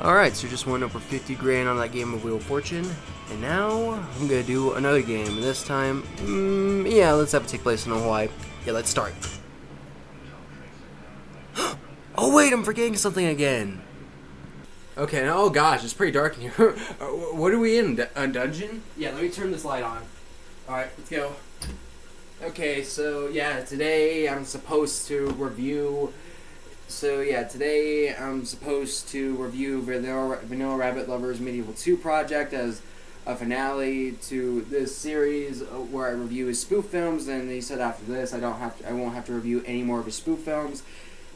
Alright, so just went over 50 grand on that game of Wheel of Fortune, and now I'm gonna do another game. This time, yeah, let's have it take place in Hawaii. Yeah, let's start. Oh wait, I'm forgetting something again. Okay, now, oh gosh, it's pretty dark in here. What are we in? A dungeon? Yeah, let me turn this light on. Alright, let's go. Okay, so yeah, today I'm supposed to review Vanilla Rabbit Lover's Medieval 2 project as a finale to this series where I review his spoof films. And he said after this I won't have to review any more of his spoof films.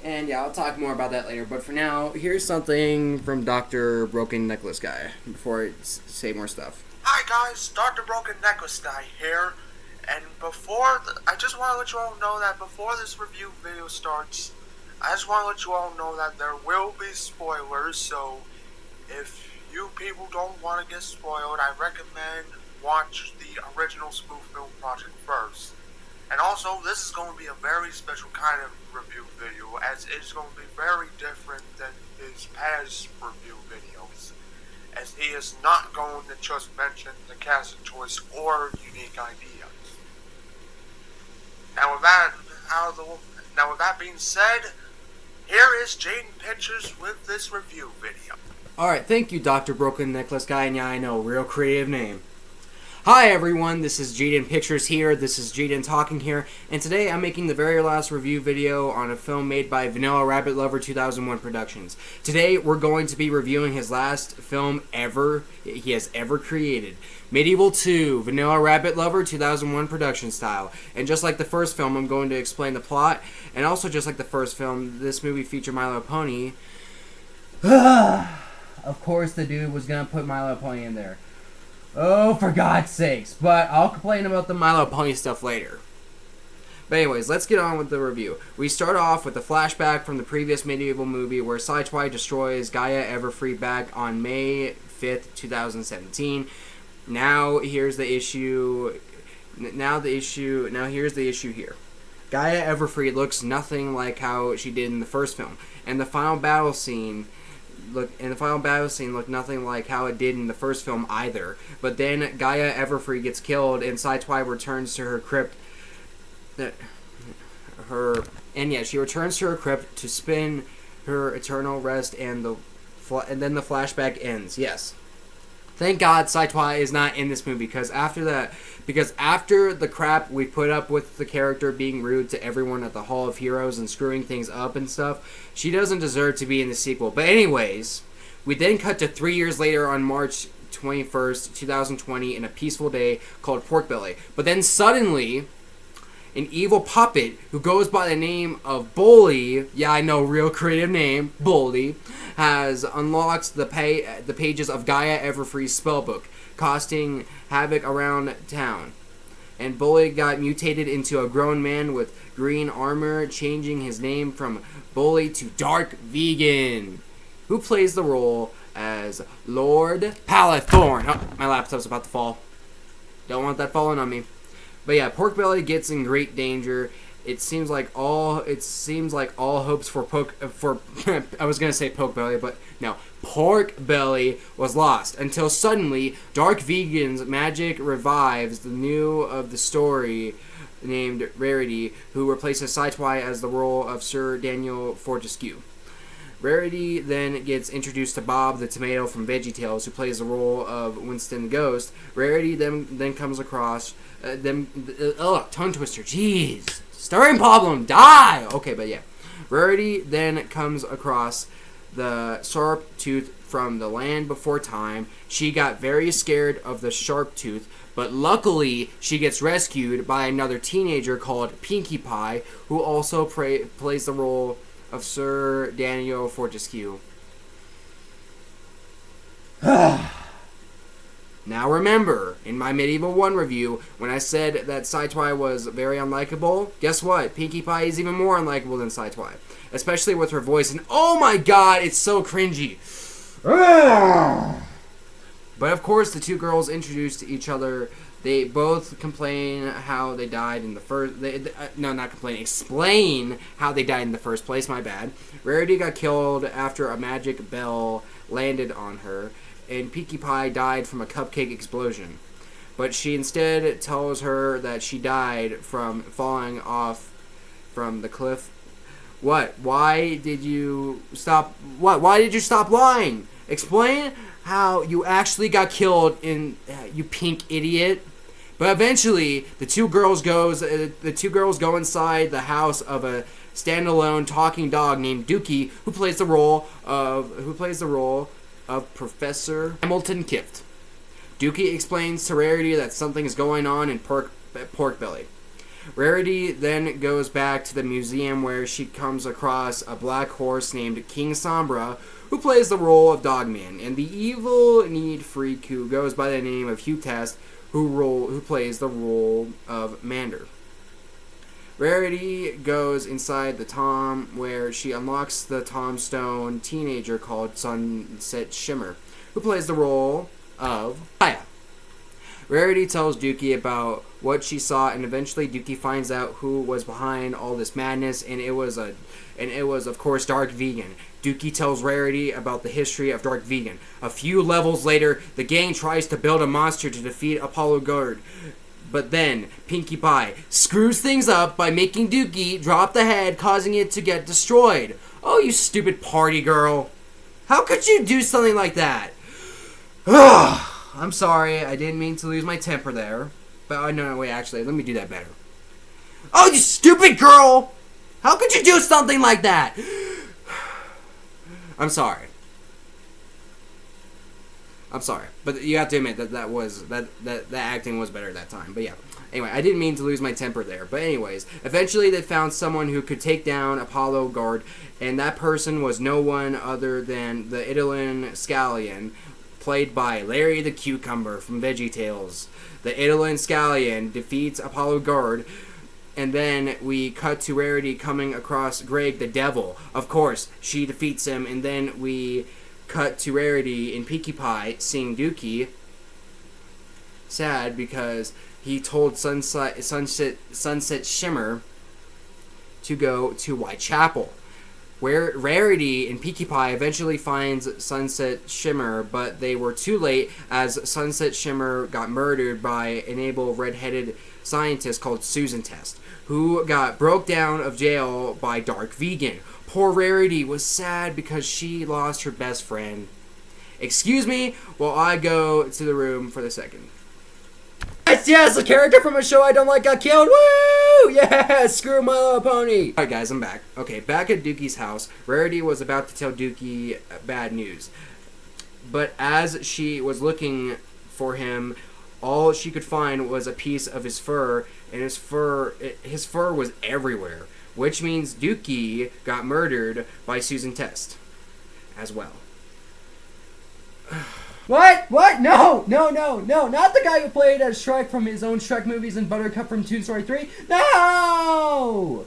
And yeah, I'll talk more about that later. But for now, here's something from Dr. Broken Necklace Guy before I say more stuff. Hi guys, Dr. Broken Necklace Guy here. And I just want to let you all know that before this review video starts, I just want to let you all know that there will be spoilers, so if you people don't want to get spoiled, I recommend watch the original spoof film project first. And also, this is going to be a very special kind of review video, as it's going to be very different than his past review videos, as he is not going to just mention the casting choice or unique ideas. Now with that being said, here is Jaden Pictures with this review video. Alright, thank you, Dr. Broken Necklace Guy, and yeah, I know, real creative name. Hi everyone, this is Jaden Pictures here, this is Jaden talking here, and today I'm making the very last review video on a film made by Vanilla Rabbit Lover 2001 Productions. Today we're going to be reviewing his last film he has ever created, Medieval 2, Vanilla Rabbit Lover 2001 production style. And just like the first film, I'm going to explain the plot, and also just like the first film, this movie featured Milo Pony. Of course the dude was going to put Milo Pony in there. Oh, for God's sakes. But I'll complain about the Milo Pony stuff later. But anyways, let's get on with the review. We start off with a flashback from the previous Medieval movie where Saitwai destroys Gaia Everfree back on May 5th, 2017. Now here's the issue here. Gaia Everfree looks nothing like how she did in the first film, and the final battle scene looked nothing like how it did in the first film either. But then Gaia Everfree gets killed, and Saitwai returns to her crypt. She returns to her crypt to spend her eternal rest, and then the flashback ends. Yes. Thank God Saitwai is not in this movie, because after the crap we put up with the character being rude to everyone at the Hall of Heroes and screwing things up and stuff, she doesn't deserve to be in the sequel. But anyways, we then cut to 3 years later on March 21st, 2020 in a peaceful day called Pork Belly. But then suddenly, an evil puppet who goes by the name of Bully, yeah, I know, real creative name, Bully, has unlocked the pages of Gaia Everfree's spellbook, causing havoc around town. And Bully got mutated into a grown man with green armor, changing his name from Bully to Dark Vegan, who plays the role as Lord Palethorn. Oh, my laptop's about to fall. Don't want that falling on me. But yeah, Pork Belly gets in great danger. It seems like all hopes for I was gonna say Poke Belly, but no, Pork Belly was lost until suddenly Dark Vegan's magic revives the new of the story named Rarity, who replaces Saitwai as the role of Sir Daniel Fortescue. Rarity then gets introduced to Bob the Tomato from VeggieTales, who plays the role of Winston the Ghost. Rarity then comes across tongue twister, jeez, stirring problem, die. Okay, but yeah, Rarity then comes across the Sharp Tooth from the land before time. She got very scared of the Sharp Tooth, but luckily she gets rescued by another teenager called Pinkie Pie, who also plays the role of Sir Daniel Fortescue. Now remember, in my Medieval 1 review, when I said that Saitwai was very unlikable, guess what? Pinkie Pie is even more unlikable than Saitwai. Especially with her voice, and oh my god, it's so cringy. But of course, the two girls introduced each other They both complain how they died in the first. No, not complain. Explain how they died in the first place. My bad. Rarity got killed after a magic bell landed on her, and Pinkie Pie died from a cupcake explosion. But she instead tells her that she died from falling off from the cliff. What? Why did you stop? What? Why did you stop lying? Explain how you actually got killed in you pink idiot. But eventually, the two girls go inside the house of a standalone talking dog named Dookie, who plays the role of Professor Hamilton Kift. Dookie explains to Rarity that something is going on in Pork Belly. Rarity then goes back to the museum where she comes across a black horse named King Sombra, who plays the role of Dogman, and the evil neat freak who goes by the name of Hugh Test, who plays the role of Mander. Rarity goes inside the Tom, where she unlocks the Tombstone teenager called Sunset Shimmer, who plays the role of Aya. Rarity tells Dookie about what she saw, and eventually Dookie finds out who was behind all this madness, and it was of course Dark Vegan. Dookie tells Rarity about the history of Dark Vegan. A few levels later, the gang tries to build a monster to defeat Apollo Guard. But then, Pinkie Pie screws things up by making Dookie drop the head, causing it to get destroyed. Oh, you stupid party girl. How could you do something like that? I'm sorry, I didn't mean to lose my temper there. But, no, wait, actually, let me do that better. Oh, you stupid girl! How could you do something like that? I'm sorry. But you have to admit that acting was better that time. But yeah. Anyway, I didn't mean to lose my temper there. But anyways, eventually they found someone who could take down Apollo Guard, and that person was no one other than the Idolin Scallion, played by Larry the Cucumber from VeggieTales. The Idolin Scallion defeats Apollo Guard, and then we cut to Rarity coming across Greg the Devil. Of course, she defeats him, and then we cut to Rarity in Pinkie Pie seeing Dookie sad because he told Sunset Shimmer to go to Whitechapel. Where Rarity and Pinkie Pie eventually finds Sunset Shimmer, but they were too late as Sunset Shimmer got murdered by an able red-headed scientist called Susan Test, who got broke down of jail by Dark Vegan. Poor Rarity was sad because she lost her best friend. Excuse me while I go to the room for the second. Yes, a character from a show I don't like got killed. Woo! Yeah, screw My Little Pony. Alright guys, I'm back. Okay, back at Dookie's house, Rarity was about to tell Dookie bad news. But as she was looking for him, all she could find was a piece of his fur, and his fur was everywhere. Which means Dookie got murdered by Susan Test as well. What? No! Not the guy who played as Shrek from his own Shrek movies and Buttercup from Toon Story 3. No!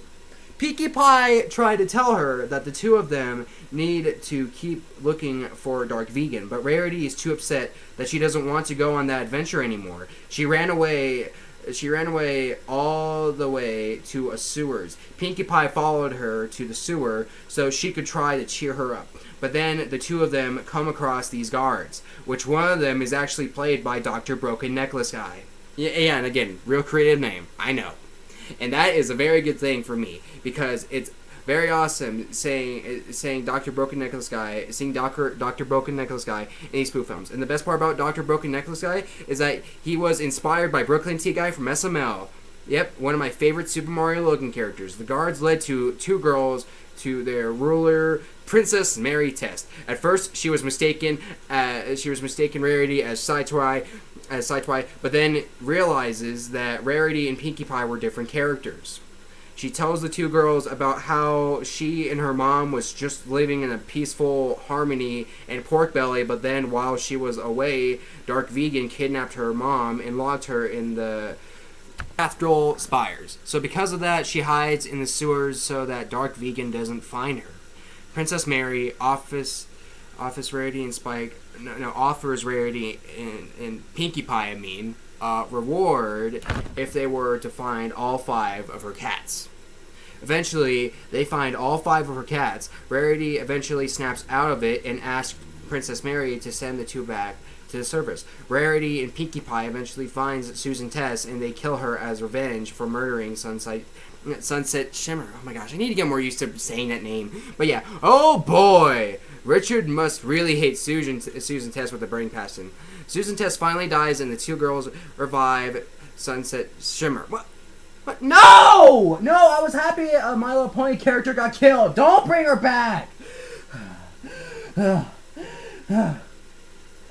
Pinkie Pie tried to tell her that the two of them need to keep looking for Dark Vegan, but Rarity is too upset that she doesn't want to go on that adventure anymore. She ran away all the way to a sewers. Pinkie Pie followed her to the sewer so she could try to cheer her up. But then the two of them come across these guards, which one of them is actually played by Dr. Broken Necklace Guy. Yeah, and again, real creative name, I know. And that is a very good thing for me, because it's very awesome saying Dr. Broken Necklace Guy, seeing Dr. Broken Necklace Guy in these spoof films. And the best part about Dr. Broken Necklace Guy is that he was inspired by Brooklyn T. Guy from SML. Yep, one of my favorite Super Mario Logan characters. The guards led two girls to their ruler, Princess Mary Test. At first, she was mistaken Rarity as Sci-Twi, but then realizes that Rarity and Pinkie Pie were different characters. She tells the two girls about how she and her mom was just living in a peaceful harmony in Pork Belly, but then while she was away, Dark Vegan kidnapped her mom and locked her in the Cathedral Spires. So because of that, she hides in the sewers so that Dark Vegan doesn't find her. Princess Mary offers Rarity and Pinkie Pie, reward if they were to find all 5 of her cats. Eventually, they find all 5 of her cats. Rarity eventually snaps out of it and asks Princess Mary to send the 2 back to the surface. Rarity and Pinkie Pie eventually finds Susan Tess, and they kill her as revenge for murdering Sunset Shimmer. Oh my gosh, I need to get more used to saying that name. But yeah, oh boy! Richard must really hate Susan Tess with a burning passion. Susan Tess finally dies, and the 2 girls revive Sunset Shimmer. What? No! No, I was happy a My Little Pony character got killed. Don't bring her back!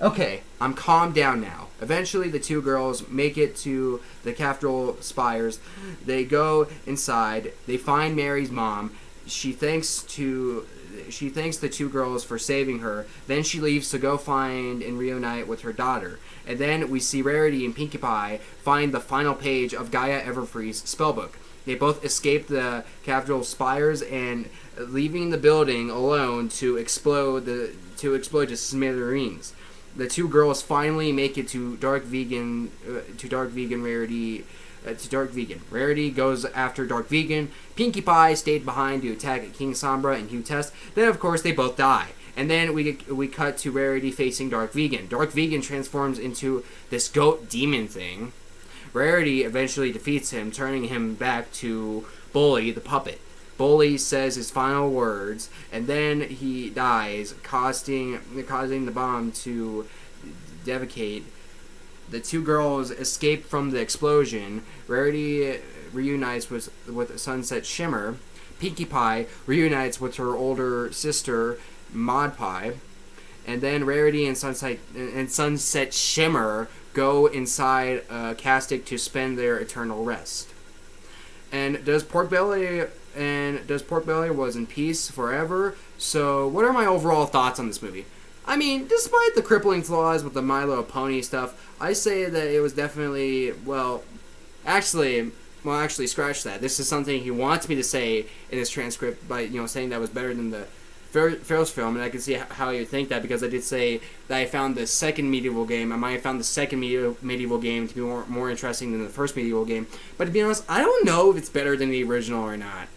Okay, I'm calmed down now. Eventually, the 2 girls make it to the cathedral spires. They go inside. They find Mary's mom. She thanks the 2 girls for saving her. Then she leaves to go find and reunite with her daughter. And then we see Rarity and Pinkie Pie find the final page of Gaia Everfree's spellbook. They both escape the cathedral spires and leaving the building alone to explode to smithereens. The 2 girls finally make it to Dark Vegan Rarity. Rarity goes after Dark Vegan. Pinkie Pie stayed behind to attack King Sombra and Hugh Test. Then, of course, they both die. And then we cut to Rarity facing Dark Vegan. Dark Vegan transforms into this goat demon thing. Rarity eventually defeats him, turning him back to Bully, the puppet. Bully says his final words, and then he dies, causing the bomb to devastate. The 2 girls escape from the explosion. Rarity reunites with Sunset Shimmer. Pinkie Pie reunites with her older sister, Maud Pie. And then Rarity and Sunset Shimmer go inside a casket to spend their eternal rest. And does Pork Belly was in peace forever? So, what are my overall thoughts on this movie? I mean, despite the crippling flaws with the My Little Pony stuff, I say that it was definitely, actually, scratch that. This is something he wants me to say in his transcript by, saying that was better than the first film, and I can see how you think that, because I did say that I found the second Medieval game. I might have found the second Medieval game to be more interesting than the first Medieval game. But to be honest, I don't know if it's better than the original or not.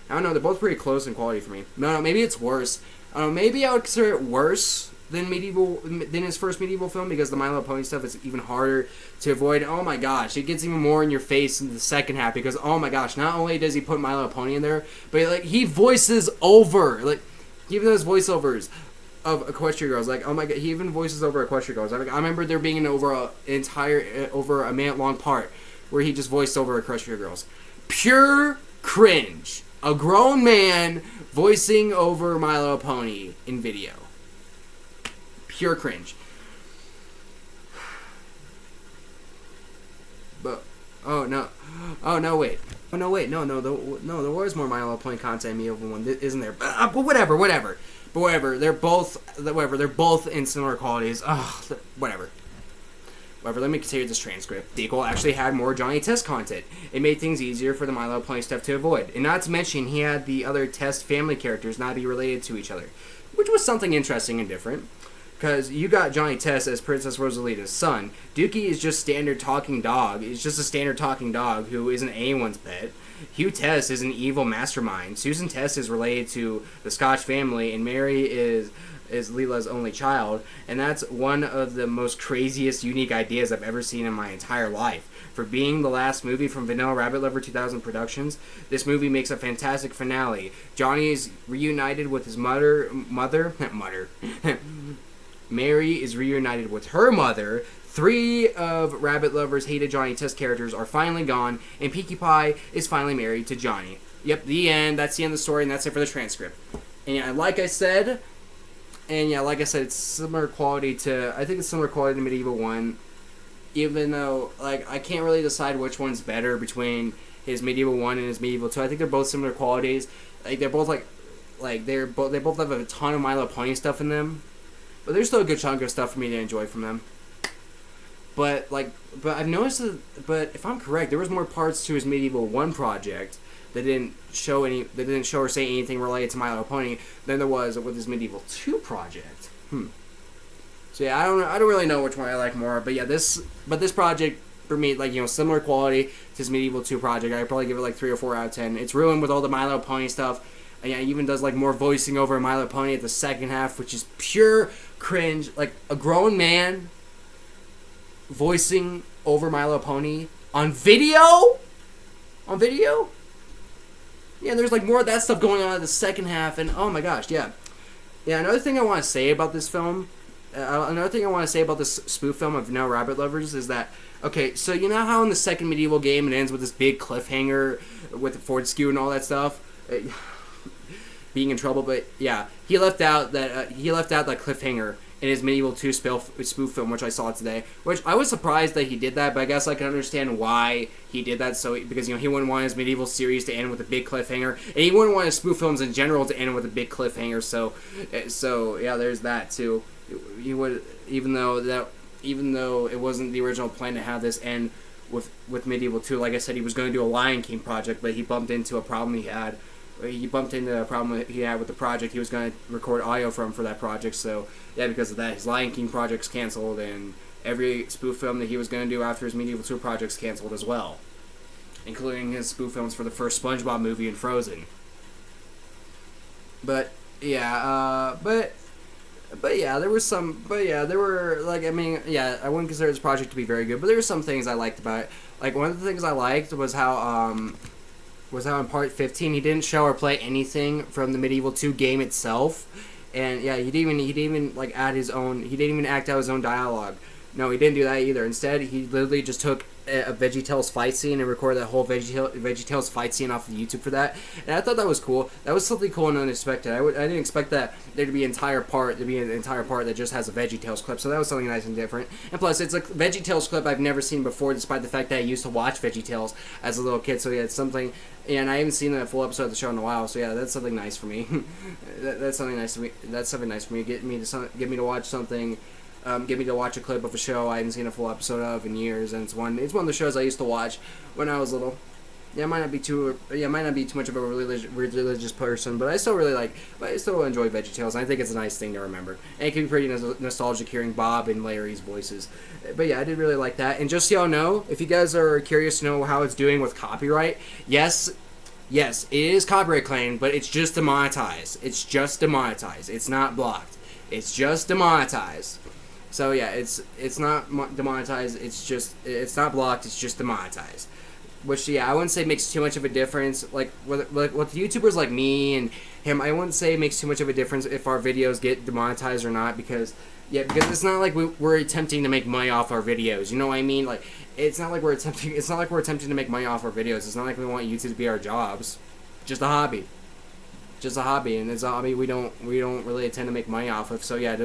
I don't know. They're both pretty close in quality for me. No, maybe it's worse. Maybe I would consider it worse than his first Medieval film, because the My Little Pony stuff is even harder to avoid. Oh my gosh, it gets even more in your face in the second half, because oh my gosh, not only does he put My Little Pony in there, but he voices over even those voiceovers of Equestria Girls. Oh my god, he even voices over Equestria Girls. I remember there being over a minute long part where he just voiced over Equestria Girls. Pure cringe. A grown man voicing over My Little Pony in video. Pure cringe. But wait. No, there was more My Little Pony content in Medieval one, isn't there? But whatever. They're both in similar qualities. Whatever, let me continue this transcript. The sequel actually had more Johnny Test content. It made things easier for the My Little Pony stuff to avoid. And not to mention, he had the other Test family characters not be related to each other, which was something interesting and different. Because you got Johnny Test as Princess Rosalita's son. Dookie is just standard talking dog. He's just a standard talking dog who isn't anyone's pet. Hugh Test is an evil mastermind. Susan Test is related to the Scotch family, and Mary is Leela's only child. And that's one of the most craziest, unique ideas I've ever seen in my entire life. For being the last movie from Vanilla Rabbit Lover 2000 Productions, this movie makes a fantastic finale. Johnny is reunited with his mother. Mary is reunited with her mother. 3 of Rabbit Lover's hated Johnny Test characters are finally gone, and Pinkie Pie is finally married to Johnny. Yep, the end. That's the end of the story, and that's it for the transcript. And like I said, it's similar quality to. I think it's similar quality to Medieval 1, even though I can't really decide which one's better between his Medieval 1 and his Medieval 2. I think they're both similar qualities. They're both they both have a ton of My Little Pony stuff in them. But there's still a good chunk of stuff for me to enjoy from them. But I've noticed but if I'm correct, there was more parts to his Medieval 1 project that didn't show or say anything related to My Little Pony than there was with his Medieval 2 project. So yeah, I don't really know which one I like more, but yeah, this project for me, like, similar quality to this Medieval 2 project. I'd probably give it like 3 or 4 out of 10. It's ruined with all the My Little Pony stuff. And yeah, it even does like more voicing over My Little Pony at the second half, which is pure cringe. Like a grown man voicing over My Little Pony on video. Yeah, there's like more of that stuff going on in the second half, and oh my gosh, yeah. Another thing I want to say about this film, another thing I want to say about this spoof film of No Rabbit Lovers is that, okay, so you know how in the second Medieval game it ends with this big cliffhanger with the Fortescue and all that stuff, being in trouble, but yeah, he left out that cliffhanger in his Medieval 2 spoof film, which I saw today. Which I was surprised that he did that, but I guess I can understand why he did that. So because he wouldn't want his Medieval series to end with a big cliffhanger, and he wouldn't want his spoof films in general to end with a big cliffhanger. So yeah, there's that too. He would, even though it wasn't the original plan to have this end with Medieval 2. Like I said, he was going to do a Lion King project, but he bumped into a problem he had. He bumped into a problem he had with the project he was going to record audio for that project. So yeah, because of that, his Lion King project's canceled, and every spoof film that he was going to do after his Medieval 2 project's canceled as well, including his spoof films for the first SpongeBob movie and Frozen. But yeah, but yeah, there were like, I mean, yeah, I wouldn't consider this project to be very good, but there were some things I liked about it. Like one of the things I liked was how in part 15 he didn't show or play anything from the Medieval 2 game itself. And yeah, he didn't even like add his own. He didn't even act out his own dialogue. No, he didn't do that either. Instead, he literally just took a VeggieTales fight scene and recorded that whole VeggieTales fight scene off of YouTube for that. And I thought that was cool. That was something cool and unexpected. I didn't expect that there to be an entire part that just has a VeggieTales clip. So that was something nice and different. And plus, it's a VeggieTales clip I've never seen before, despite the fact that I used to watch VeggieTales as a little kid. So yeah, it's something. And I haven't seen a full episode of the show in a while. So yeah, that's something nice for me. That's something nice to me. That's something nice for me. Get me to watch something. Get me to watch a clip of a show I haven't seen a full episode of in years, and it's one of the shows I used to watch when I was little. Yeah, I might not be too much of a religious person, but I still enjoy VeggieTales, and I think it's a nice thing to remember. And it can be pretty nostalgic hearing Bob and Larry's voices. But yeah, I did really like that. And just so y'all know, if you guys are curious to know how it's doing with copyright, yes, it is copyright claimed, but it's just demonetized. It's not blocked. It's just demonetized. So yeah, it's not demonetized. It's not blocked. It's just demonetized. Which yeah, I wouldn't say makes too much of a difference. Like with YouTubers like me and him, I wouldn't say it makes too much of a difference if our videos get demonetized or not, because it's not like we're attempting to make money off our videos. You know what I mean? Like it's not like we're attempting to make money off our videos. It's not like we want YouTube to be our jobs. Just a hobby. And it's a hobby we don't really intend to make money off of. So yeah,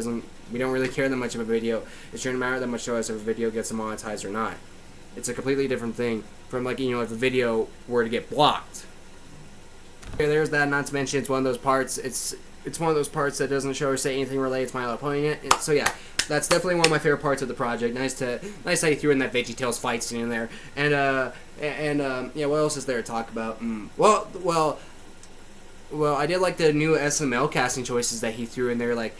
we don't really care that much of a video. It shouldn't matter that much to us if a video gets demonetized or not. It's a completely different thing from like, if a video were to get blocked. Okay, there's that. Not to mention, it's one of those parts. It's one of those parts that doesn't show or say anything related to My Little Pony. So yeah, that's definitely one of my favorite parts of the project. Nice how you threw in that VeggieTales fight scene in there. And yeah, what else is there to talk about? Well, I did like the new SML casting choices that he threw in there, like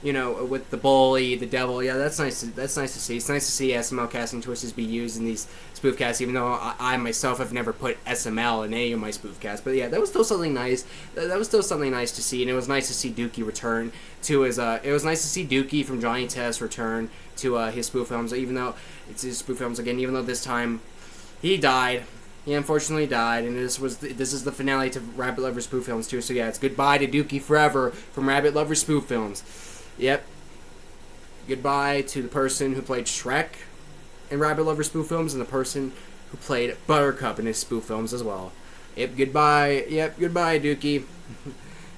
with the bully, the devil. Yeah, that's nice to see. It's nice to see SML casting choices be used in these spoof casts, even though I myself have never put SML in any of my spoof casts. But yeah, that was still something nice. That was still something nice to see, and it was nice to see Dookie return to his. It was nice to see Dookie from Johnny Test return to his spoof films, even though it's his spoof films again. Even though this time he died. He unfortunately died, and this is the finale to Rabbit Lover spoof films too. So yeah, it's goodbye to Dookie forever from Rabbit Lover spoof films. Yep. Goodbye to the person who played Shrek in Rabbit Lover spoof films, and the person who played Buttercup in his spoof films as well. Yep. Goodbye. Yep. Goodbye, Dookie.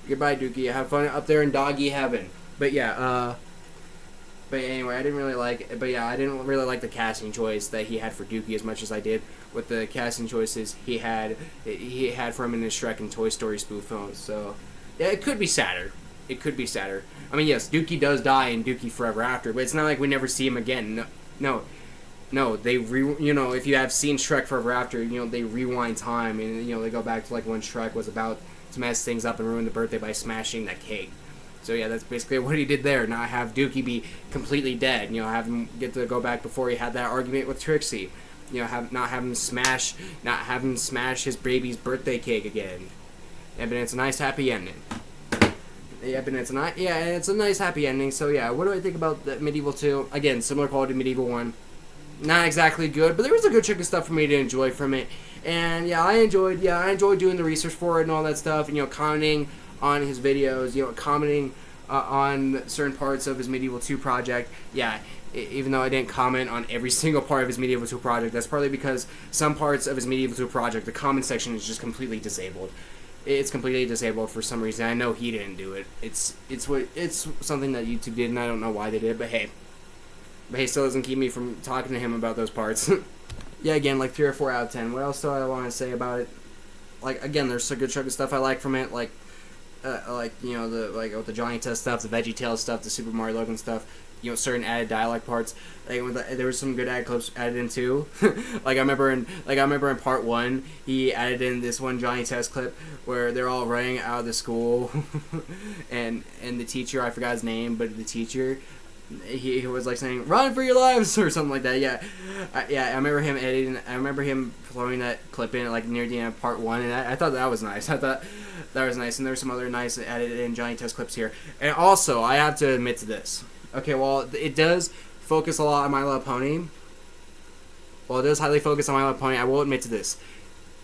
Goodbye, Dookie. Have fun up there in doggy heaven. But yeah. But anyway, I didn't really like the casting choice that he had for Dookie as much as I did with the casting choices he had for him in his Shrek and Toy Story spoof films. So yeah, it could be sadder. I mean, yes, Dookie does die in Dookie Forever After, but it's not like we never see him again. No. They if you have seen Shrek Forever After, they rewind time and they go back to like when Shrek was about to mess things up and ruin the birthday by smashing that cake. So yeah, that's basically what he did there. Not have Dookie be completely dead. You know, have him get to go back before he had that argument with Trixie. You know, not have him smash his baby's birthday cake again. Yeah, but it's a nice happy ending. Yeah, but it's a nice happy ending. So yeah, what do I think about the Medieval 2? Again, similar quality to Medieval 1. Not exactly good, but there was a good chunk of stuff for me to enjoy from it. And yeah, I enjoyed doing the research for it and all that stuff, and commenting on his videos, commenting on certain parts of his Medieval 2 project. Yeah, even though I didn't comment on every single part of his Medieval 2 project, that's partly because some parts of his Medieval 2 project, the comment section is just completely disabled. It's completely disabled for some reason. I know he didn't do it. It's something that YouTube did, and I don't know why they did, but hey, still doesn't keep me from talking to him about those parts. Yeah, again, like 3 or 4 out of 10. What else do I want to say about it? Like, again, there's a good chunk of stuff I like from it, with the Johnny Test stuff, the Veggie Tales stuff, the Super Mario Logan stuff. Certain added dialogue parts. There was some good ad clips added in too. I remember in part 1, he added in this one Johnny Test clip where they're all running out of the school, and the teacher, I forgot his name, but the teacher, he was like saying "Run for your lives" or something like that. Yeah, I remember him editing. I remember him throwing that clip in near the end of part 1, and I thought that was nice. I thought that was nice, and there's some other nice edited in Johnny Test clips here. And also, I have to admit to this. Okay, well, it does focus a lot on My Little Pony. Well, it does highly focus on My Little Pony. I will admit to this.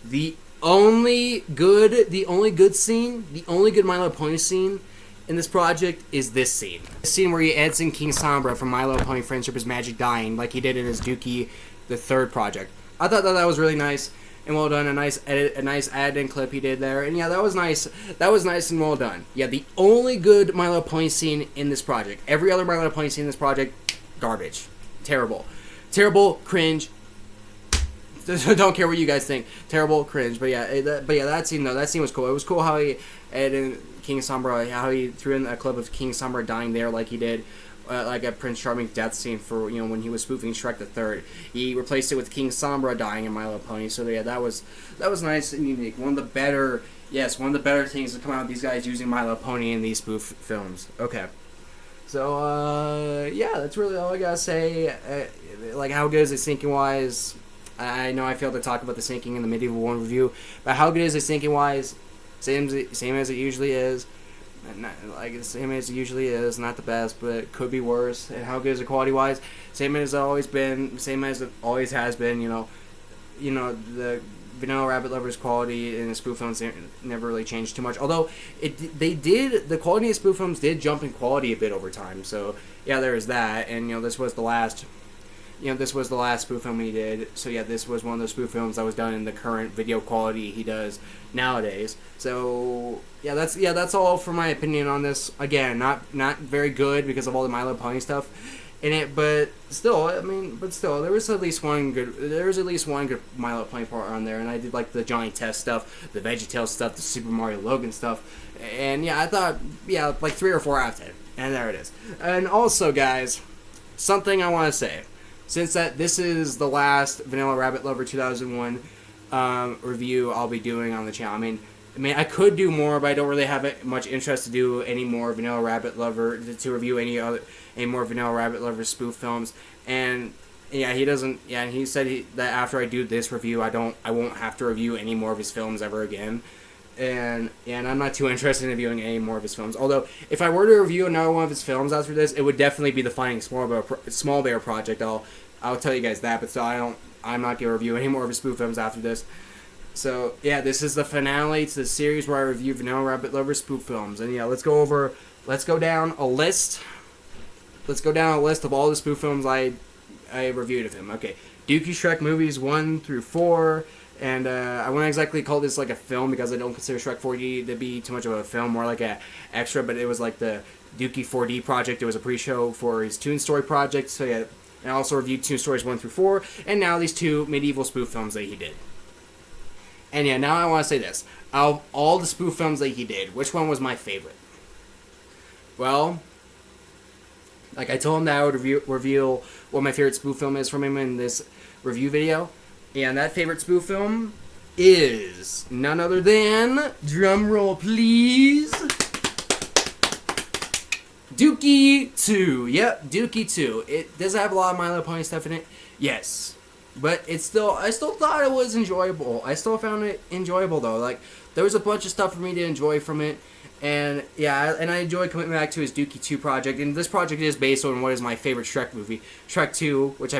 The only good scene, the only good My Little Pony scene in this project is this scene. The scene where he adds in King Sombra from My Little Pony Friendship is Magic Dying, like he did in his Dookie the Third project. I thought that was really nice and well done. A nice add-in clip he did there, and yeah, that was nice. That was nice and well done. Yeah, the only good My Little Pony scene in this project. Every other My Little Pony scene in this project, garbage, terrible, cringe. Don't care what you guys think. Terrible, cringe. But yeah, that scene was cool. It was cool how he added in King Sombra, how he threw in a clip of King Sombra dying there, like he did, like a Prince Charming death scene for when he was spoofing Shrek the Third. He replaced it with King Sombra dying in My Little Pony. So yeah, that was nice and unique. One of the better things to come out of these guys using My Little Pony in these spoof films. Okay. So yeah, that's really all I gotta say. How good is it sinking wise? I know I failed to talk about the sinking in the Medieval 1 review, but how good is it sinking wise? Same as it usually is. Same as it usually is. Not the best, but it could be worse. And how good is it quality wise? Same as it always been. Same as it always has been. The Vanilla Rabbit Lovers quality in the spoof films never really changed too much. Although the quality of spoof films did jump in quality a bit over time. So yeah, there is that. And this was the last. This was the last spoof film he did. So yeah, this was one of those spoof films that was done in the current video quality he does nowadays. So yeah, that's all for my opinion on this. Again, not very good because of all the My Little Pony stuff in it, but still, there was at least one good My Little Pony part on there, and I did like the Johnny Test stuff, the VeggieTales stuff, the Super Mario Logan stuff, and yeah, I thought like 3 or 4 out of 10, and there it is. And also, guys, something I want to say. Since this is the last Vanilla Rabbit Lover 2001 review I'll be doing on the channel. I mean, I could do more, but I don't really have much interest to do any more Vanilla Rabbit Lover, to review any more Vanilla Rabbit Lover spoof films. And yeah, he doesn't. Yeah, and he said that after I do this review, I won't have to review any more of his films ever again. And I'm not too interested in reviewing any more of his films. Although, if I were to review another one of his films after this, it would definitely be the Finding Small Bear project. I'll tell you guys that. But still, I'm not gonna review any more of his spoof films after this. So yeah, this is the finale to the series where I review Vanilla Rabbit Lover spoof films. And yeah, let's go down a list. Let's go down a list of all the spoof films I reviewed of him. Okay, Dookie Shrek movies 1 through 4. And I wouldn't exactly call this like a film because I don't consider Shrek 4D to be too much of a film, more like a extra. But it was like the Dookie 4D project. It was a pre-show for his Toon Story project. So yeah, and I also reviewed Toon Stories 1 through 4, and now these 2 medieval spoof films that he did. And yeah, now I want to say this: out of all the spoof films that he did, which one was my favorite? Well, like I told him that I would reveal what my favorite spoof film is from him in this review video. And that favorite spoof film is none other than, drum roll please, Dookie 2. Yep, Dookie 2. It does have a lot of My Little Pony stuff in it. Yes. But I still thought it was enjoyable. I still found it enjoyable, though. Like, there was a bunch of stuff for me to enjoy from it. And, yeah, and I enjoy coming back to his Dookie 2 project. And this project is based on what is my favorite Shrek movie. Shrek 2, which I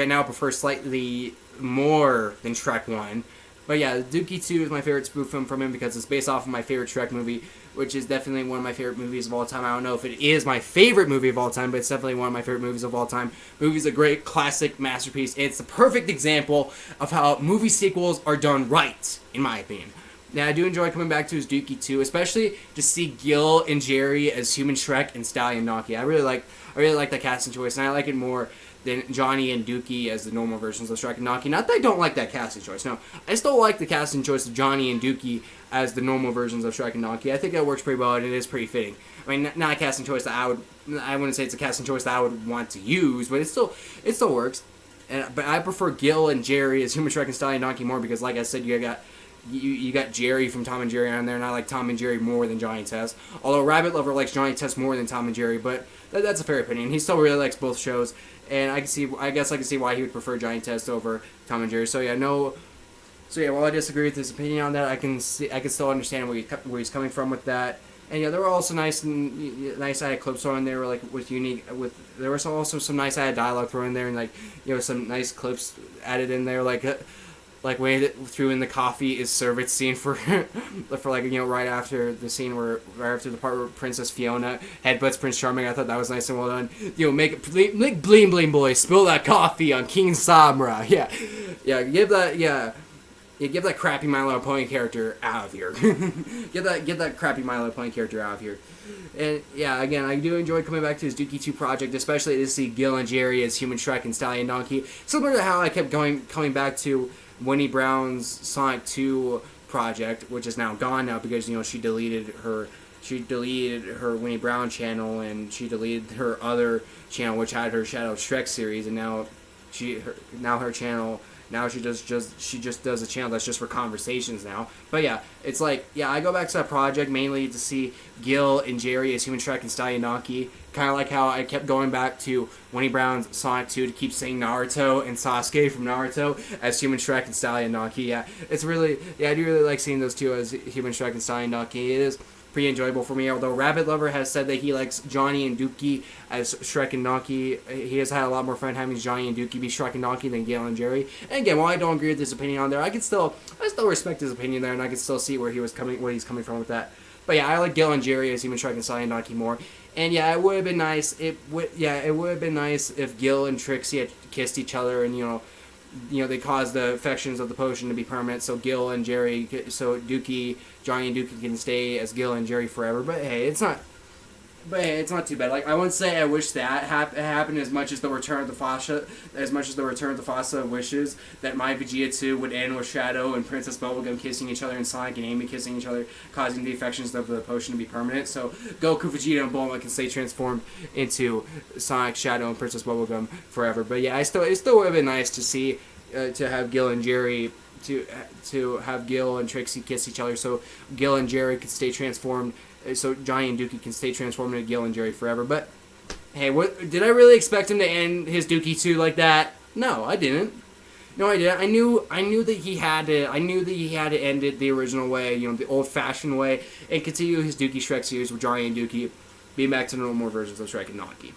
now prefer slightly more than Shrek 1. But yeah, Dookie 2 is my favorite spoof film from him because it's based off of my favorite Shrek movie, which is definitely one of my favorite movies of all time. I don't know if it is my favorite movie of all time, but it's definitely one of my favorite movies of all time. The movie's a great classic masterpiece. It's the perfect example of how movie sequels are done right, in my opinion. Now, I do enjoy coming back to his Dookie 2, especially to see Gil and Jerry as Human Shrek and Stallion Donkey. I really like that casting choice, and I like it more than Johnny and Dookie as the normal versions of Shrek and Donkey. Not that I don't like that casting choice. No, I still like the casting choice of Johnny and Dookie as the normal versions of Shrek and Donkey. I think that works pretty well, and it is pretty fitting. I mean, not a casting choice that I wouldn't say it's a casting choice that I would want to use, but it still works. But I prefer Gil and Jerry as Human Shrek and Stallion Donkey more because, like I said, you got Jerry from Tom and Jerry on there, and I like Tom and Jerry more than Johnny Test. Although Rabbit Lover likes Johnny Test more than Tom and Jerry, but that's a fair opinion. He still really likes both shows, and I guess I can see why he would prefer Johnny Test over Tom and Jerry. So while I disagree with his opinion on that, I can still understand where he's coming from with that. And yeah, there were also nice added clips thrown in there, like there was also some nice added dialogue thrown in there, and like some nice clips added in there, like when they threw in the coffee is serve it scene for right after the part where Princess Fiona headbutts Prince Charming. I thought that was nice and well done. Make bling bling boy spill that coffee on King Samra. Give that crappy My Little Pony character out of here. Get that crappy My Little Pony character out of here. And yeah, again, I do enjoy coming back to his Dookie 2 project, especially to see Gil and Jerry as Human Shrek and Stallion Donkey. Similar to how I kept coming back to Winnie Brown's Sonic 2 project, which is now gone now because she deleted her Winnie Brown channel, and she deleted her other channel which had her Shadow Shrek series, and now her channel. Now she just does a channel that's just for conversations now. But yeah, it's like, I go back to that project mainly to see Gil and Jerry as Human Shrek and Stallion Donkey. Kind of like how I kept going back to Winnie Brown's Sonic 2 to keep seeing Naruto and Sasuke from Naruto as Human Shrek and Stallion Donkey. Yeah, I do really like seeing those two as Human Shrek and Stallion Donkey. It is pretty enjoyable for me, although Rabbit Lover has said that he likes Johnny and Dookie as Shrek and Donkey. He has had a lot more fun having Johnny and Dookie be Shrek and Donkey than Gale and Jerry. And again, while I don't agree with his opinion on there, I still respect his opinion there, and I can still see where he's coming from with that. But yeah, I like Gale and Jerry as Human Shrek and Stallion Donkey more. And yeah, it would have been nice. It would have been nice if Gil and Trixie had kissed each other, and they caused the affections of the potion to be permanent, so Gil and Jerry, Johnny and Dookie can stay as Gil and Jerry forever. But hey, it's not too bad. Like, I wouldn't say I wish that happened as much as the Return of the Fasha wishes that My Vegeta 2 would end with Shadow and Princess Bubblegum kissing each other and Sonic and Amy kissing each other, causing the affections of the potion to be permanent. So Goku, Vegeta, and Bulma can stay transformed into Sonic, Shadow, and Princess Bubblegum forever. But yeah, it still would have been nice to see to have Gil and Jerry to have Gil and Trixie kiss each other, so Gil and Jerry could stay transformed. So Johnny and Dookie can stay transformed into Gil and Jerry forever. But hey, what did I really expect him to end his Dookie 2 like that? No, I didn't. I didn't. I knew that he had to end it the original way, the old-fashioned way, and continue his Dookie Shrek series with Johnny and Dookie being back to normal versions of Shrek and Donkey.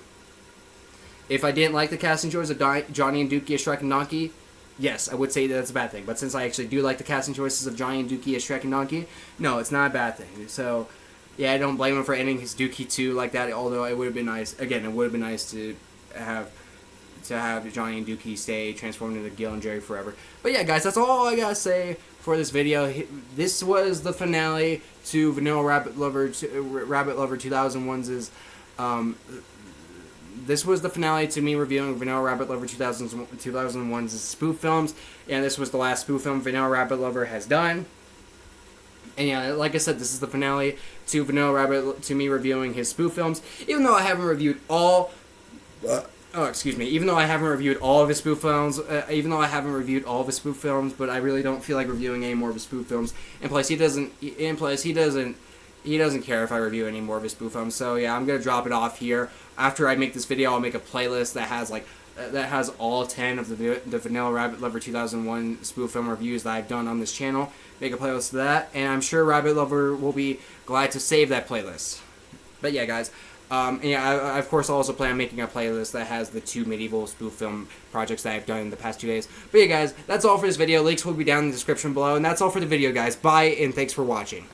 If I didn't like the casting choice of Johnny and Dookie as Shrek and Donkey, yes, I would say that's a bad thing. But since I actually do like the casting choices of Johnny and Dookie as Shrek and Donkey, no, it's not a bad thing. So yeah, I don't blame him for ending his Dookie 2 like that, although it would have been nice. Again, it would have been nice to have Johnny and Dookie stay transformed into Gil and Jerry forever. But yeah, guys, that's all I gotta say for this video. This was the finale to Vanilla Rabbit Lover 2001's. This was the finale to me reviewing Vanilla Rabbit Lover 2001's spoof films, and this was the last spoof film Vanilla Rabbit Lover has done. And yeah, like I said, this is the finale to Vanilla Rabbit, to me reviewing his spoof films. Even though I haven't reviewed all even though I haven't reviewed all of his spoof films, but I really don't feel like reviewing any more of his spoof films. And plus, he doesn't he doesn't care if I review any more of his spoof films. So yeah, I'm gonna drop it off here. After I make this video, I'll make a playlist that has all 10 of the Vanilla Rabbit Lover 2001 spoof film reviews that I've done on this channel. Make a playlist of that, and I'm sure Rabbit Lover will be glad to save that playlist. But yeah, guys. I of course also plan on making a playlist that has the 2 medieval spoof film projects that I've done in the past 2 days. But yeah, guys, that's all for this video. Links will be down in the description below. And that's all for the video, guys. Bye, and thanks for watching.